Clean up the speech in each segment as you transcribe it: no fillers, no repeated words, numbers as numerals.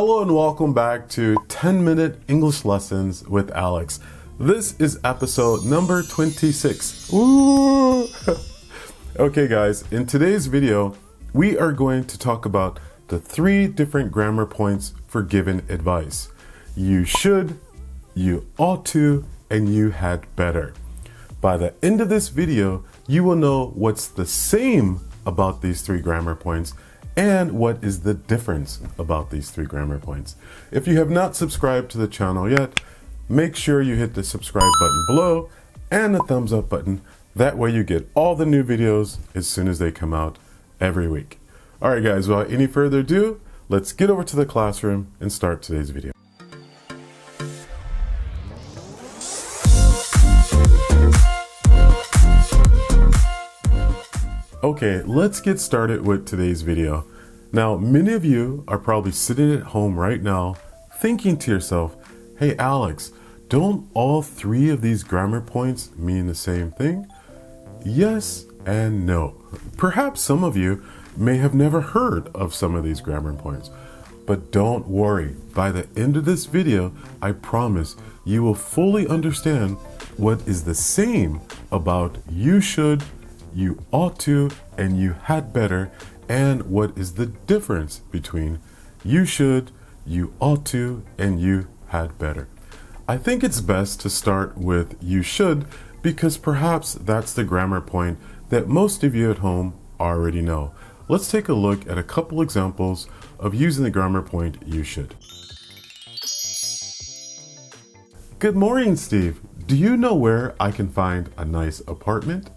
Hello and welcome back to 10-Minute English Lessons with Alex. This is episode number 26. Ooh. Okay guys, in today's video, we are going to talk about the 3 different grammar points for given advice. You should, you ought to, and you had better. By the end of this video, you will know what's the same about these 3 grammar points and what is the difference about these 3 grammar points. If you have not subscribed to the channel yet, make sure you hit the subscribe button below and the thumbs up button. That way you get all the new videos as soon as they come out every week. All right guys, without any further ado, let's get over to the classroom and start today's video. Okay, let's get started with today's video. Now, many of you are probably sitting at home right now thinking to yourself, hey Alex, don't all 3 of these grammar points mean the same thing? Yes and no. Perhaps some of you may have never heard of some of these grammar points, but don't worry. By the end of this video, I promise you will fully understand what is the same about you should, you ought to, and you had better, and what is the difference between you should, you ought to, and you had better. I think it's best to start with you should because perhaps that's the grammar point that most of you at home already know. Let's take a look at a couple examples of using the grammar point you should. Good morning, Steve. Do you know where I can find a nice apartment?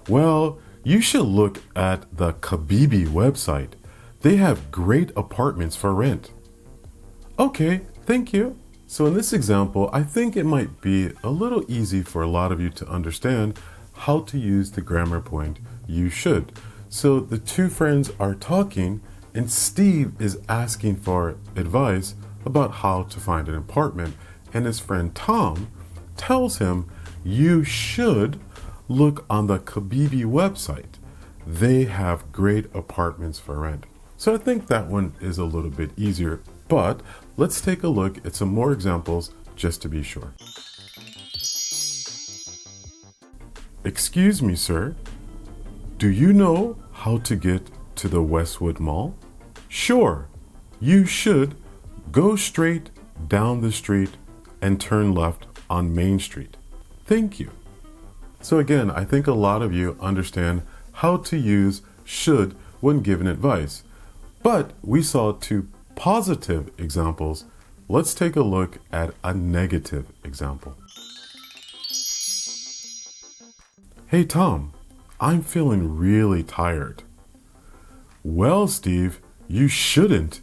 Well, you should look at the Kabibi website. They have great apartments for rent. Okay, thank you. So in this example, I think it might be a little easy for a lot of you to understand how to use the grammar point you should. So the 2 friends are talking and Steve is asking for advice about how to find an apartment, and his friend Tom tells him you should look on the Kabibi website. They have great apartments for rent. So I think that one is a little bit easier, but let's take a look at some more examples just to be sure. Excuse me, sir. Do you know how to get to the Westwood Mall? Sure. You should go straight down the street and turn left on Main Street. Thank you. So again, I think a lot of you understand how to use should when given advice. But we saw 2 positive examples. Let's take a look at a negative example. Hey Tom, I'm feeling really tired. Well, Steve, you shouldn't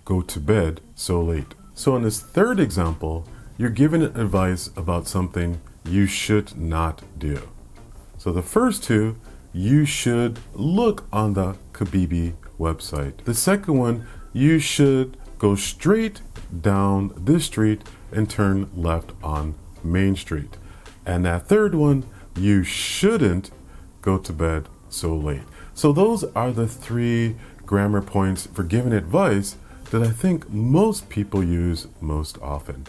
go to bed so late. So in this 3rd example, you're given advice about something you should not do. So the first 2, you should look on the Kabibi website. The second one, you should go straight down this street and turn left on Main Street. And that 3rd one, you shouldn't go to bed so late. So those are the 3 grammar points for giving advice that I think most people use most often.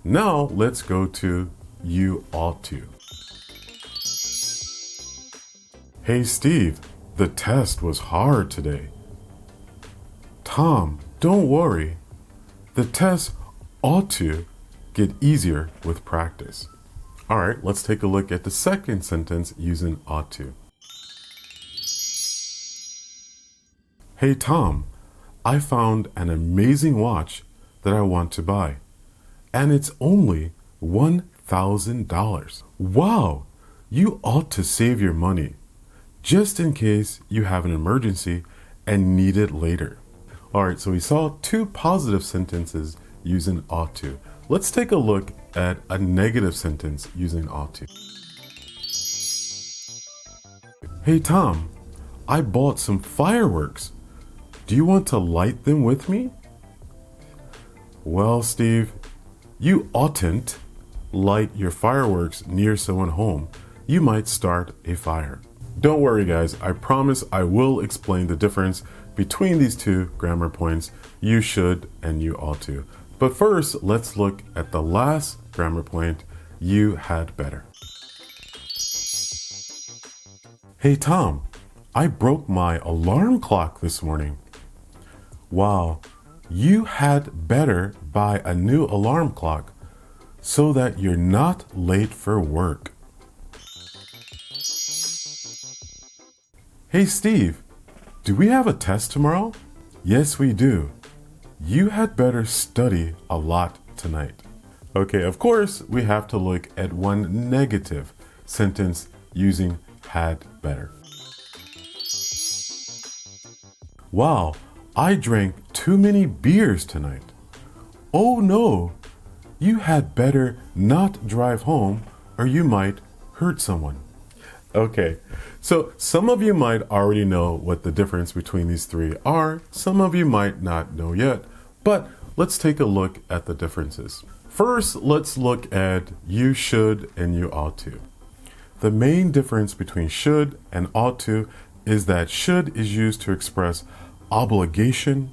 Now let's go to you ought to. Hey Steve, the test was hard today. Tom, don't worry. The test ought to get easier with practice. All right, let's take a look at the second sentence using ought to. Hey Tom, I found an amazing watch that I want to buy, and it's only $1,000. Wow, you ought to save your money just in case you have an emergency and need it later. All right, so we saw 2 positive sentences using ought to. Let's take a look at a negative sentence using ought to. Hey Tom, I bought some fireworks. Do you want to light them with me? Well, Steve, you oughtn't light your fireworks near someone home. You might start a fire. Don't worry guys, I promise I will explain the difference between these two grammar points, you should and you ought to. But first, let's look at the last grammar point, you had better. Hey Tom, I broke my alarm clock this morning. Wow, you had better buy a new alarm clock so that you're not late for work. Hey Steve, do we have a test tomorrow? Yes, we do. You had better study a lot tonight. Okay, of course, we have to look at one negative sentence using had better. Wow, I drank too many beers tonight. Oh no, you had better not drive home or you might hurt someone. Okay, so some of you might already know what the difference between these three are. Some of you might not know yet, but let's take a look at the differences. First, let's look at you should and you ought to. The main difference between should and ought to is that should is used to express obligation,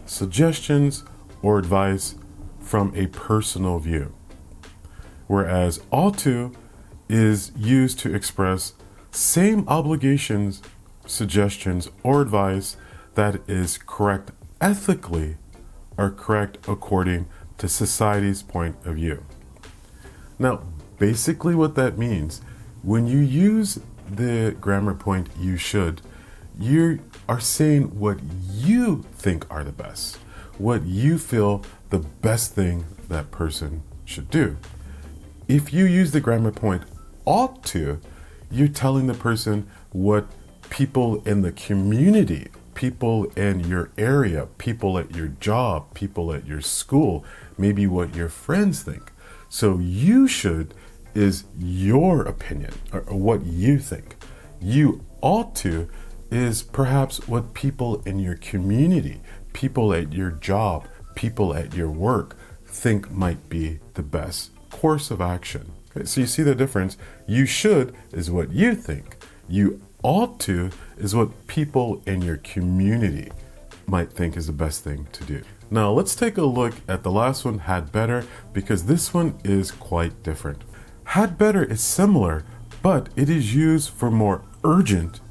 suggestions, or advice from a personal view, whereas ought to is used to express same obligations, suggestions, or advice that is correct ethically or correct according to society's point of view. Now, basically what that means, when you use the grammar point you should, you are saying what you think are the best, what you feel the best thing that person should do. If you use the grammar point ought to, you're telling the person what people in the community, people in your area, people at your job, people at your school, maybe what your friends think. So you should is your opinion or what you think. You ought to is perhaps what people in your community, people at your job, people at your work think might be the best course of action. Okay, so you see the difference. You should is what you think. You ought to is what people in your community might think is the best thing to do. Now let's take a look at the last one, had better, because this one is quite different. Had better is similar, but it is used for more urgent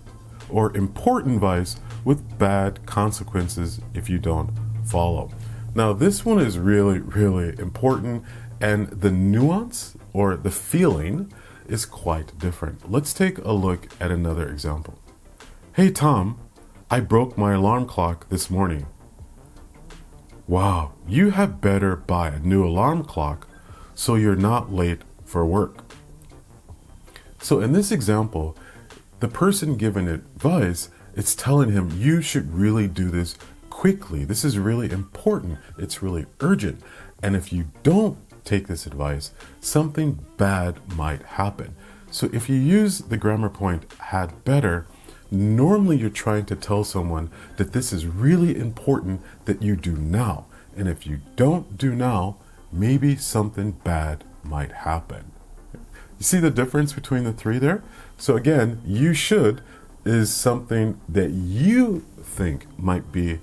or important advice with bad consequences if you don't follow. Now this one is really, really important, and the nuance or the feeling is quite different. Let's take a look at another example. Hey Tom, I broke my alarm clock this morning. Wow, you had better buy a new alarm clock so you're not late for work. So in this example, the person given advice, it's telling him you should really do this quickly. This is really important. It's really urgent. And if you don't take this advice, something bad might happen. So if you use the grammar point had better, normally you're trying to tell someone that this is really important that you do now. And if you don't do now, maybe something bad might happen. You see the difference between the three there? So again, you should is something that you think might be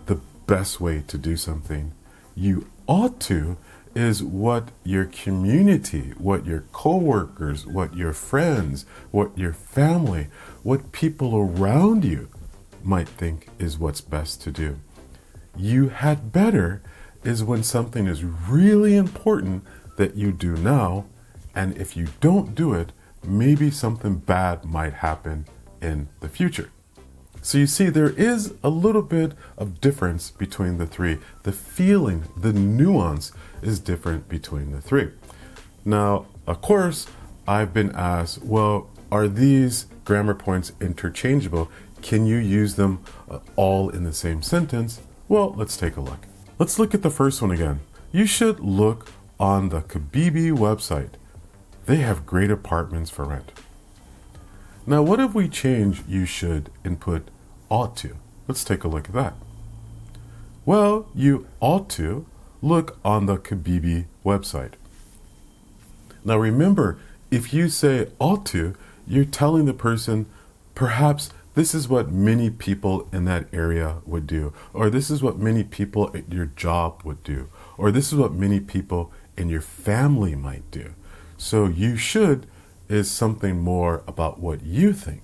the best way to do something. You ought to is what your community, what your coworkers, what your friends, what your family, what people around you might think is what's best to do. You had better is when something is really important that you do now, and if you don't do it, maybe something bad might happen in the future. So you see, there is a little bit of difference between the three. The feeling, the nuance is different between the three. Now, of course, I've been asked, well, are these grammar points interchangeable? Can you use them all in the same sentence? Well, let's take a look. Let's look at the first one again. You should look on the Kabibi website. They have great apartments for rent. Now, what if we change you should and put ought to? Let's take a look at that. Well, you ought to look on the Kabibi website. Now remember, if you say ought to, you're telling the person perhaps this is what many people in that area would do, or this is what many people at your job would do, or this is what many people in your family might do. So you should is something more about what you think,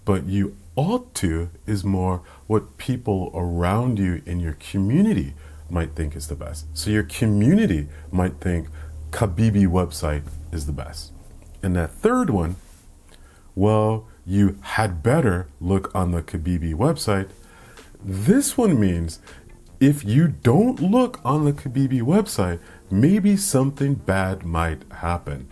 but you ought to is more what people around you in your community might think is the best. So your community might think Kabibi website is the best. And that third one, well, you had better look on the Kabibi website. This one means if you don't look on the Kabibi website, maybe something bad might happen.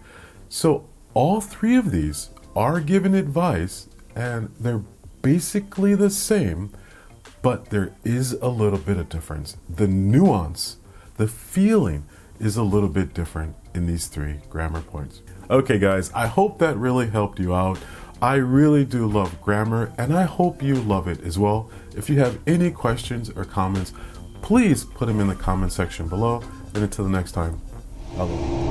So all three of these are given advice and they're basically the same, but there is a little bit of difference. The nuance, the feeling is a little bit different in these three grammar points. Okay guys, I hope that really helped you out. I really do love grammar and I hope you love it as well. If you have any questions or comments, please put them in the comment section below. And until the next time, aloha.